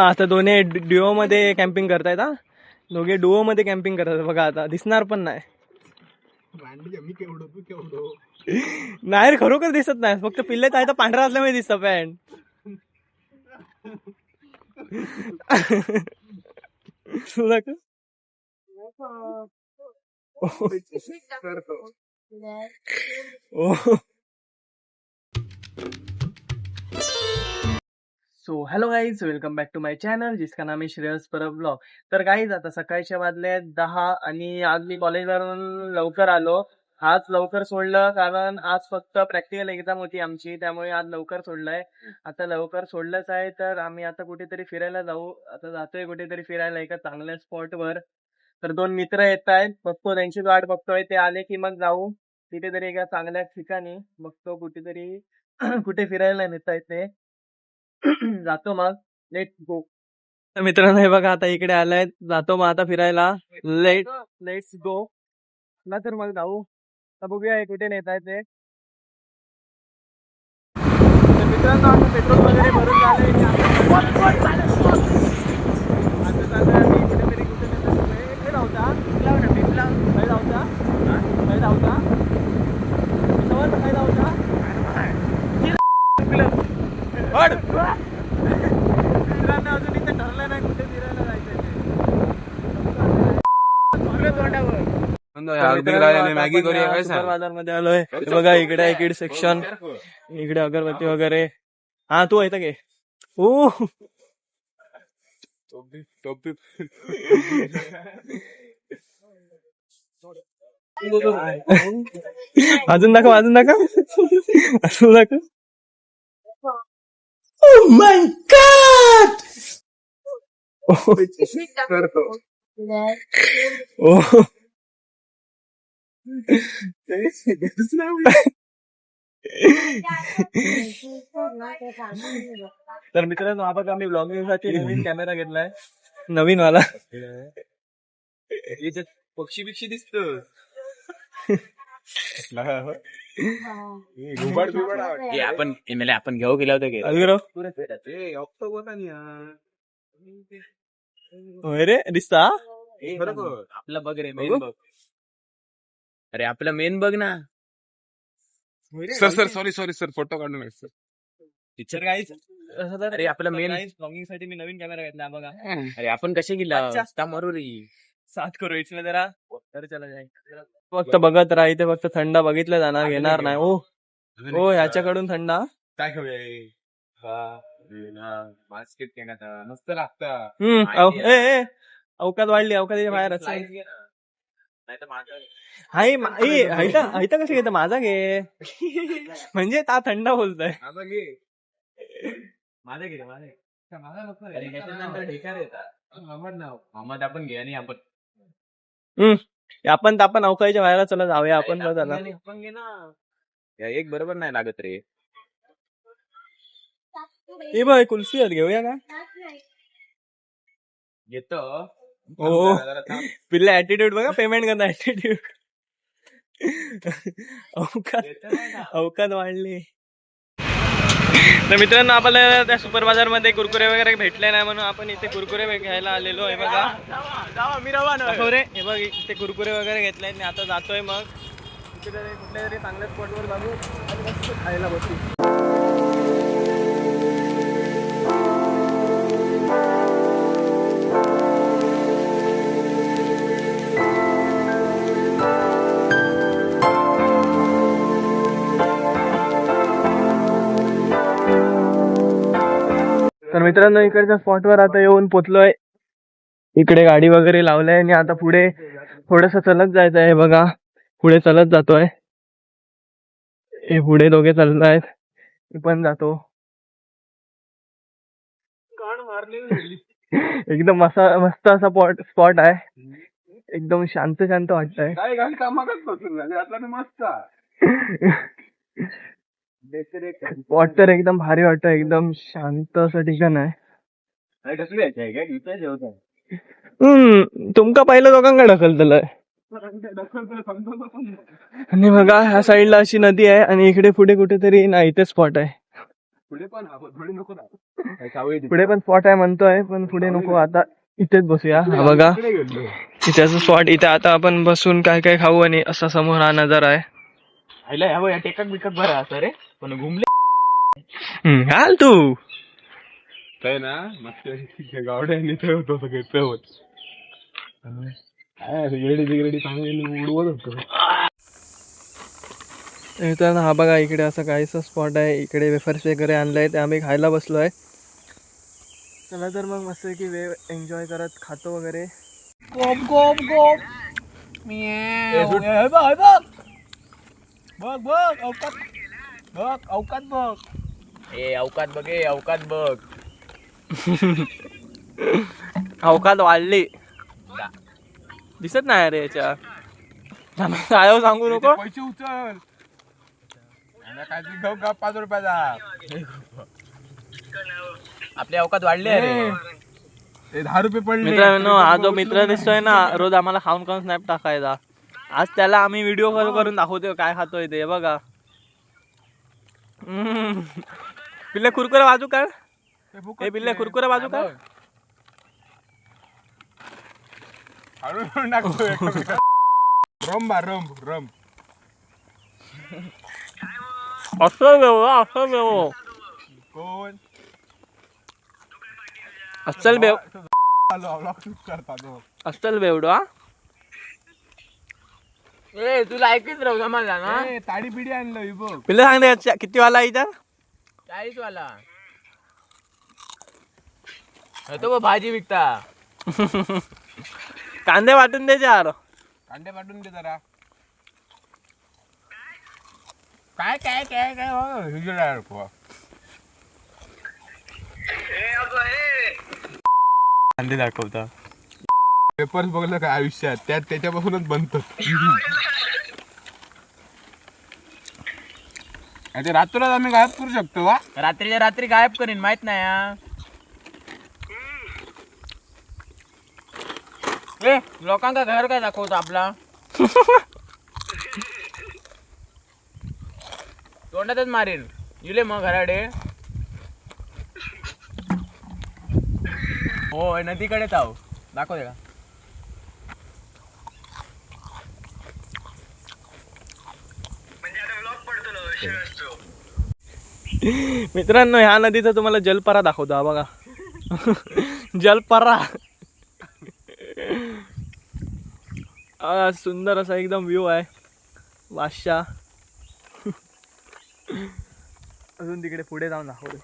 आता दोन्ही ड्युओ मध्ये कॅम्पिंग करतायत. हा दोघे डुओ मध्ये कॅम्पिंग करतात बघा. आता दिसणार पण नाही. नाही रे, खरोखर दिसत नाही. फक्त पिल्लेच आहे तर पांढरा असल्यामुळे दिसत pant. So hello guys, welcome back to my channel जिसका नाम है श्रेयस परब ब्लॉग. तर गाईज आता सकाळच्या वाजले 10 आणि आज मी कॉलेजवरून लवकर आलो. आज लवकर सोडलं कारण आज फक्त प्रॅक्टिकल एक्झाम होती आमची, त्यामुळे आज लवकर सोडलंय. आता लवकर सोडलंच आहे तर आम्ही आता कुठेतरी फिरायला जाऊ. आता जातोय कुठेतरी फिरायला एका चांगल्या स्पॉटवर. तर 2 मित्र येत आहेत, बघतो त्यांची वाट बघतोय. ते आले की मग जाऊ तिथे एका चांगल्या ठिकाणी. बघतो कुठेतरी कुठे फिरायला नेतायत ते. जातो मग. Let's go. मित्रांनो हे बघा आता इकडे आलाय. जातो मग आता फिरायला. Let's go. ना तर मग जाऊ. आता बघूया कुठे नेत आहे ते. तर मित्रांनो आता पेट्रोल वगैरे भरून झालंय. आता चाललोय आम्ही कुठेतरी. कुठे नेत राहता काय राहता काय राहता काय राहता. मित्रांनो अजून इथे ठरलं नाही कुठे फिरायला जायचं. मॅगी करूया. सुपर बाजार मध्ये आलोय. बघा इकडे आहे किड सेक्शन. इकडे अगरबत्ती वगैरे. हा तू येतं घे. ओ अजून दाखव अजून दाखव अजून दाखव. Oh my God! Oh. तर मित्रांनो हा बघा आम्ही ब्लॉगिंग साठी नवीन कॅमेरा घेतलाय. नवीन वाला. पक्षी बिक्षी दिसतो. आपण घेऊ गेला होय रे दिसता. आपला बघ रे मेन बघ. अरे आपला मेन बघ ना. सर सॉरी फोटो काढून टीचर गाईज. अरे आपला मेन ब्लॉगिंग साठी मी नवीन कॅमेरा घेतला बघा. अरे आपण कसे गेला मारू रे. साथ करू इथलं जरा. तर चला जाय. फक्त बघत राहा इथे. फक्त थंड बघितलं जाणार. घेणार नाही. ओ ह्याच्याकडून थंड काय खाऊया. बास्केट घेण्याचा मस्त लागतं. अवकात वाढली. अवकात बाहेर हायता कसं घेत. माझा घे. म्हणजे ता थंड बोलतोय. माझा घे माझा अहमद आपण घे आणि आपण अवकाळीच्या बाहेर चला जाऊया आपण. आपण घे ना. एक बरोबर नाही लागत रे. हे बघ कुल्फी घेऊया का. घेतो. हो पिल्ला ऍटिट्यूड बघा. पेमेंट करता ऍटिट्यूड. अवकात वाढली. तर मित्रांनो आपल्याला त्या सुपर बाजार मध्ये कुरकुरे वगैरे भेटले नाही म्हणून आपण इथे कुरकुरे घ्यायला आलेलो आहे बघा. हे बघ इथे कुरकुरे वगैरे घेतले. आता जातोय मग कुठल्या तरी चांगल्या स्पॉटवर जाऊ आणि मस्त खायला बसू. तर मित्रांनो इकडच्या स्पॉटवर आता येऊन पोचलोय. इकडे गाडी वगैरे लावलाय आणि आता पुढे थोडस चलत जायचं आहे बघा. पुढे चलत जातोय. हे पुढे दोघे चालत आहेत. मी पण जातो. एकदम मस्त असा स्पॉट आहे. एकदम शांत शांत वाटतंय. स्पॉट तर एकदम भारी वाटतं. एकदम शांत असं ठिकाण आहे. तुमका पहिलं दोघांना ढकलतलंय. आणि बघा ह्या साईडला अशी नदी आहे आणि इकडे पुढे कुठेतरी ना इथे स्पॉट आहे. पुढे पण पुढे नको ना. पुढे पण स्पॉट आहे म्हणतोय, पण पुढे नको, आता इथेच बसूया. हा बघा इथेच स्पॉट. इथे आता आपण बसून काय काय खाऊ आणि असा समोर हा नजारा आहे. आईला टेकक बिकक बरं असं रे, पण घुमले घाल तू काय ना मागच्या गावड्याने होतो सगळे पेवत गिरडी चांगली उडवत होतो. तर हा बघा इकडे असं काहीसा स्पॉट आहे. इकडे वेफर्स वगैरे आणले ते आम्ही खायला बसलो आहे. चला तर मग मस्त की वेळ एन्जॉय करत खातो वगैरे. गोप गोप गोप बघ बघ अवकात बघ, अवकात बघ, अवकात बघ, अवकात बघ. अवकात वाढली दिसत नाही रे याच्या. काय सांगू नको. पैसे उचल काय 5 रुपयाचा. आपली अवकात वाढली अरे. 10 रुपये पडले. मित्रांनो हा जो मित्र दिसतोय ना रोज आम्हाला खाऊन खाऊन स्नॅप टाकायचा, आज त्याला आम्ही व्हिडिओ कॉल करून दाखवतोय काय खातोय ते बघा. पिल्ले कुरकुरे बाजू काढ, हे पिल्ले कुरकुरे बाजू काढ. रम रम रम असं बेव असं बेव कोण अस्सल बेव करता अस्सल बेवडो. हा ए तुला ऐकत राहू समजला ना. ताडी पिढी आणलं बघ. पिल्ले सांगते किती वाला इथं 40 वाला तो भाजी विकता. कांदे वाटून दे चार. कांदे पाठवून दे जरा. काय काय काय काय कांदे दाखवता. पेपर्स बघलं का आयुष्यात त्याच्यापासूनच बनतात. ते रात्रीला आम्ही गायब करू शकतो वा. रात्रीच्या रात्री गायब करीन माहित नाही हा. ए लोकांचा घर काय दाखवतो आपला. तोंडातच मारेल इले मग घराडे. हो नदीकडे जाऊ दाखवते का. मित्रांनो ह्या नदीचा तुम्हाला जलपरा दाखवतो हा बघा. जलपरा सुंदर असा एकदम व्ह्यू आहे वाशा. अजून तिकडे पुढे जाऊन दाखवतो.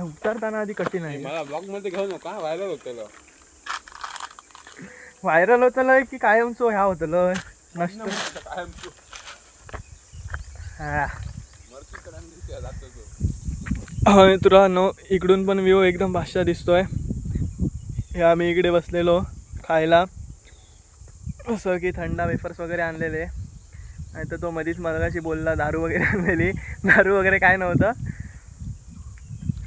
उतरताना आधी कठीण आहे. मला ब्लॉग मध्ये घेऊ नका व्हायरल होतं. व्हायरल होतं की कायमचो ह्या होतं नसतं. मित्रांनो इकडून पण व्ह्यू एकदम भाषा दिसतोय. हे आम्ही इकडे बसलेलो खायला असं की थंडा वेफर्स वगैरे आणलेले. नाही तर तो मधीच मगाशी बोलला दारू वगैरे आणलेली. दारू वगैरे काय नव्हतं,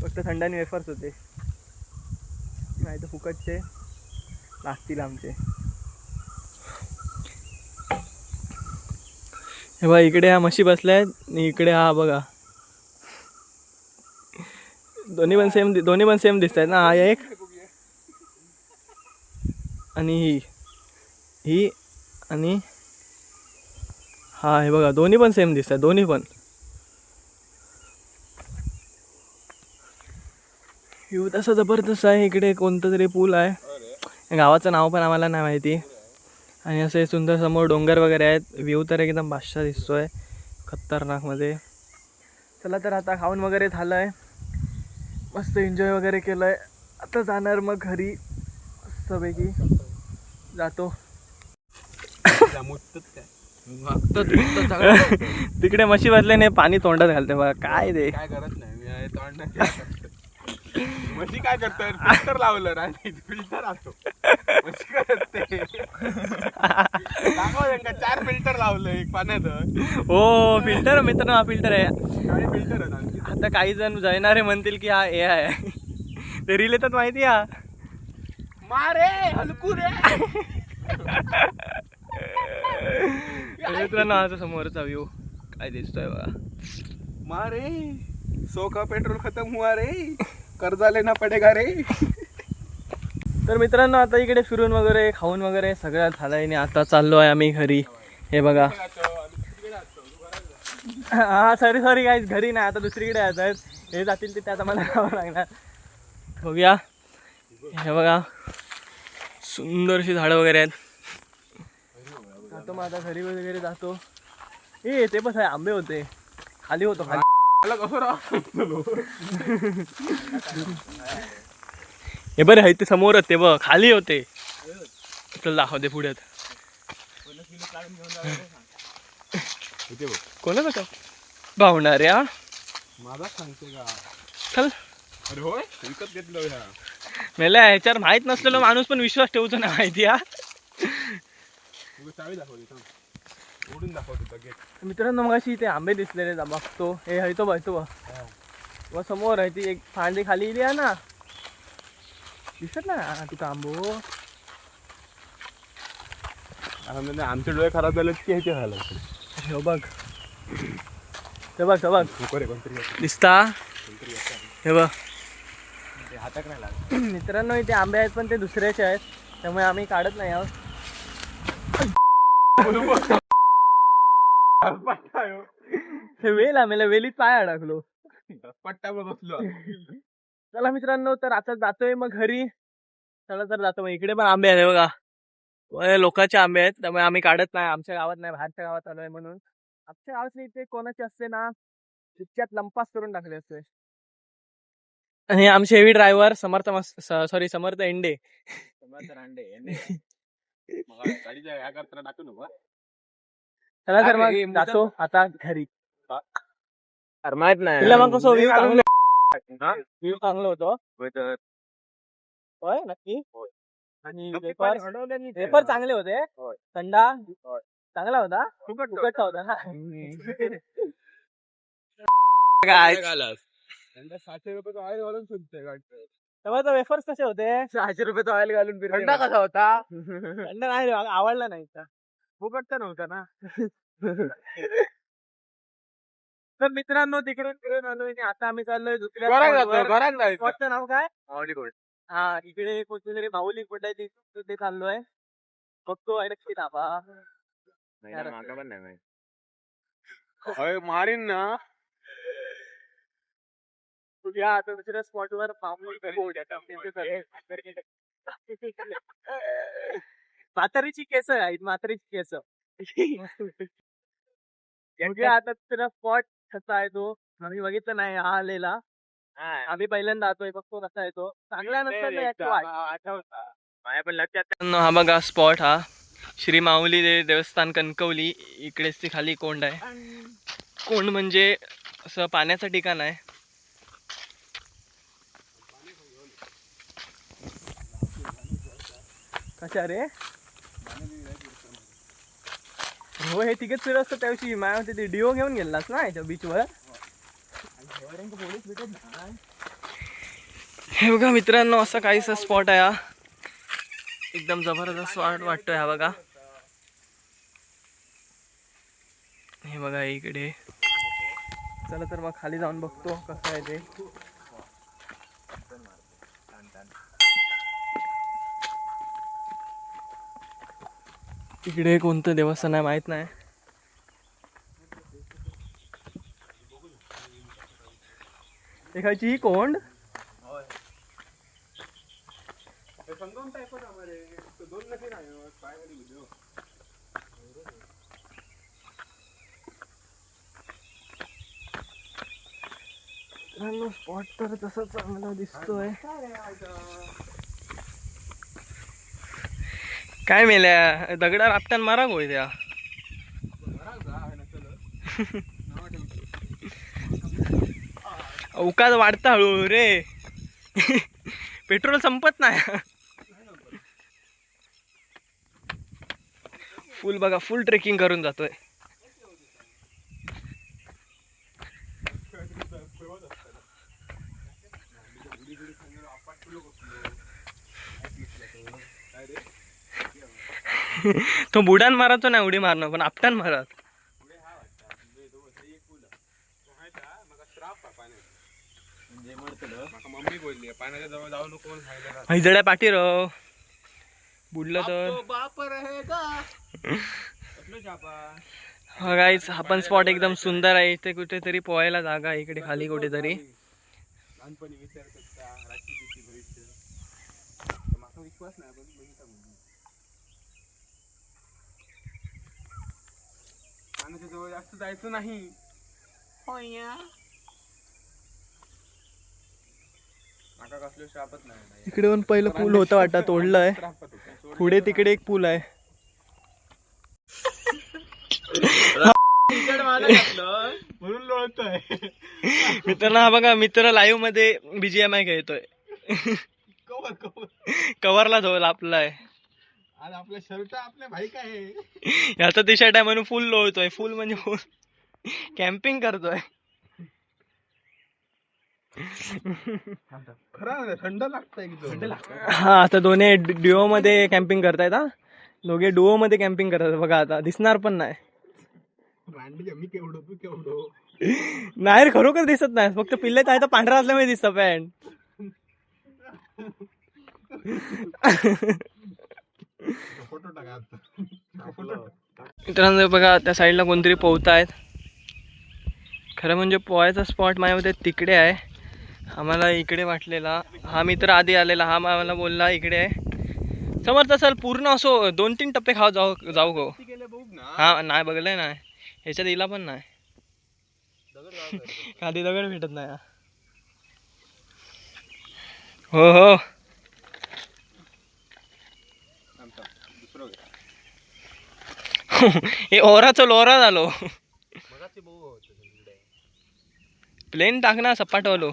फक्त थंड आणि वेफर्स होते. नाही तर फुकटचे लागतील आमचे. हे बघा इकडे ह्या म्हशी बसल्या आहेत आणि इकडे हा बघा दोन्ही पण सेम दिसत आहेत ना. हा एक आणि ही आणि हा हे बघा दोन्ही पण सेम दिसत आहेत. दोन्ही पण व्ह्यू तसा जबरदस्त आहे. इकडे कोणतं तरी पूल आहे, गावाचं नाव पण आम्हाला नाही माहिती. आणि असे सुंदर समोर डोंगर वगैरे आहेत. व्ह्यू तर एकदम बादशाह दिसतोय खतरनाकमध्ये. चला तर आता खाऊन वगैरे झालं आहे, मस्त एन्जॉय वगैरे केलं आहे. आता जाणार मग घरी मस्तपैकी जातो. तिकडे म्हशी बसल्याने पाणी तोंडात घालते बघा. काय ते काय करत नाही म्हशी काय करतात. फिल्टर लावलं आणि फिल्टर असतो म्हशी करत ते. 4 फिल्टर लावलं एक पाण्याचं. हो फिल्टर मित्रांनो हा फिल्टर आहे. काय फिल्टर आहे. आता काही जण जळणारे म्हणतील की हा ए आहे. ते रील येतात माहिती हा. मारे हलकू रे. मित्रांनो हा समोरचा व्ह्यू काय दिसतोय बघा. मारे 100 का पेट्रोल खतम हुआ रे, कर्जा लेना पडेगा रे. तर मित्रांनो आता इकडे फिरून वगैरे खाऊन वगैरे सगळं झालंय आणि आता चाललो आहे आम्ही घरी. हे बघा. हा सॉरी गाईज, घरी नाही आता दुसरीकडे येत आहेत. हे जातील तिथे आता मला जावं लागणार. बघूया. हे बघा सुंदरशी झाडं वगैरे आहेत. जातो मग आता घरी वगैरे जातो. ए ते पण आहे, आंबे होते खाली होतो खाली. हे बरे आहे ते समोरच ते बघ खाली होते. चल दाखवते पुढे. कोणाचं का भावणार या माझा सांगते का. चल. अरे होय विकत घेतलं ह्या. मला ह्याच्यावर माहित नसलेलो माणूस पण विश्वास ठेवतो ना माहिती या. चावी दाखवते उडून दाखवतो. मित्रांनो मग अशी इथे आंबे दिसलेले बघतो. हे हयतो बघतो व समोर आहे ती एक फांदी खाली इली आहे ना, दिसत ना तुका आंबो. आमचे डोळे खराब झाले की ह्याचे झालं. हे बघ ते बघ दिसता. हे बघ हातात नाही लागत. मित्रांनो इथे आंबे आहेत पण ते दुसऱ्याचे आहेत त्यामुळे आम्ही काढत नाही आहोत. हे वेल आम्हाला वेलीत पाय अडकलो. पट्टा बसलो. चला मित्रांनो तर आता जातोय मग घरी. चला तर जातो. मग इकडे पण आंबे आहेत बघा. लोकांचे आंबे आहेत त्यामुळे आम्ही काढत नाही. आमच्या गावात नाही, बाहेरच्या गावात आलोय म्हणून. आमच्या गावातले इथे कोणाचे असते ना तिच्यात लंपास करून टाकले असते. आणि आमचे हेवी ड्रायव्हर समर्थ एंडे. चला तर मग जातो आता घरी. माहित नाही तुला मग कसं व्ह्यू चांगलं होतं होय नक्की. आणि पेपर चांगले होते. थंडा चांगला होता. फुकटचा होता ना. 600 रुपये ऑइल घालून सुटते. तेव्हा तर वेफर्स कसे होते. 600 रुपये ऑइल घालून थंडा कसा होता. थंड नाही आवडला नाही. फुकटचा नव्हता ना. तर मित्रांनो तिकडे फिरून आलोय. आता आम्ही चाललोय दुसऱ्या स्पॉटचं नाव काय. हा इकडे कोणती तरी माऊली कुठे आहे ते चाललोय. बघतो आहे नक्की नापा पण नाही मारीन ना. तुझ्या आता दुसऱ्या स्पॉटवर म्हातारीची केस आहेत. म्हातारीची केस. आता दुसरा स्पॉट कसा आहे तो आम्ही बघितलं नाही. हा आलेला आम्ही पहिल्यांदा आतोय. बघतो कसा आहे तो. चांगला नसतं पण लक्षात. हा बघा स्पॉट हा श्री माऊली देवस्थान कणकवली. इकडेच ती खाली कोंड आहे. कोंड म्हणजे असं पाण्याचं ठिकाण आहे. कशा रे हो हे तिकीट फिरत असतं त्या दिवशी माझ्या ते डिओ घेऊन गेलास ना याच्या बीचवर. हे बघा मित्रांनो असं काहीसा स्पॉट आहे हा. एकदम जबरदस्त वाटतोय हा बघा. हे बघा इकडे. चला तर मग खाली जाऊन बघतो कसं आहे ते. इकडे कोणतं देवस्थान आहे माहित नाही. एखादी ही कोंड स्पॉट तर तसा चांगला दिसतोय. काय मेल्या दगडा आपटान मारा गोय त्या. उकाद वाढता हळू रे. पेट्रोल संपत नाही. फुल बघा फुल ट्रेकिंग करून जातोय. तो बुडान मारतो ना उडी मारणं पण आपटान मारत. मम्मी बोलली पाण्याच्या जवळ जाऊ नको म्हणून सांगितलं. हैजड्या पाठी राव बुडलं तर. हा गाईज हा पण स्पॉट एकदम सुंदर आहे. इथे कुठेतरी पोहायला जागा आहे इकडे खाली कुठेतरी. लहानपणी विचारतात का राशी किती भविष्य माझा विश्वास नाही पण बघितला पाण्याच्या जवळ जास्त जायचं नाही. माका कसलं शापत नाही. इकडे पण पहिलं पूल होतं वाटतं तोडलंय. पुढे तिकडे एक पूल आहे. म्हणून लोळतोय. मित्रांनो हा बघा मित्र लाईव्ह मध्ये BGMI खेळतोय. कव्हरला धोल आपलाय. आज आपल्या शर्ट आपल्या भाई काय याचा टी शर्ट आहे म्हणून फुल लोळतोय. फुल म्हणजे फुल कॅम्पिंग करतोय. खरं थंड लागतं एकदम. हा आता दोन्ही ड्युओ मध्ये कॅम्पिंग करतायत. हा दोघे डुओ मध्ये कॅम्पिंग करतात बघा. आता दिसणार पण नाही. मी केवढो तू केवढो नाही रे खरोखर दिसत नाही. फक्त पिल्ले काय तर पांढरा असल्यामुळे दिसत पॅन्ट. फोटो टाका. मित्रांनो बघा त्या साईडला कोणतरी पोहतायत. खरं म्हणजे पोहायचा स्पॉट माझ्या मते तिकडे आहे. आम्हाला इकडे वाटलेला. हा मित्र आधी आलेला. हा आम्हाला बोलला इकडे आहे. समर्थ असेल पूर्ण असो 2-3 टप्पे जाऊ गो. हा नाही बघलंय नाही. ह्याच्यात इला पण नाही. आधी दगड भेटत नाही. हो हो हे ओराचं लोरा झालो. प्लेन टाक ना सपाटवालो.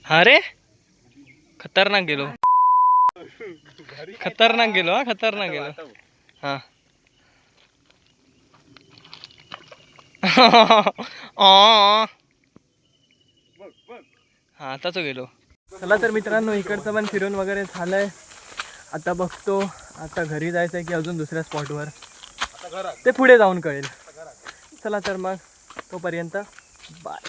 हा रे खतरनाक गेलो. खतरनाक गेलो. हा खतरनाक गेलो. हा हा आताच गेलो. चला तर मित्रांनो इकडचं पण फिरून वगैरे झालंय. आता बघतो आता घरी जायचंय की अजून दुसऱ्या स्पॉटवर ते पुढे जाऊन कळेल. चला तर मग तोपर्यंत बाय.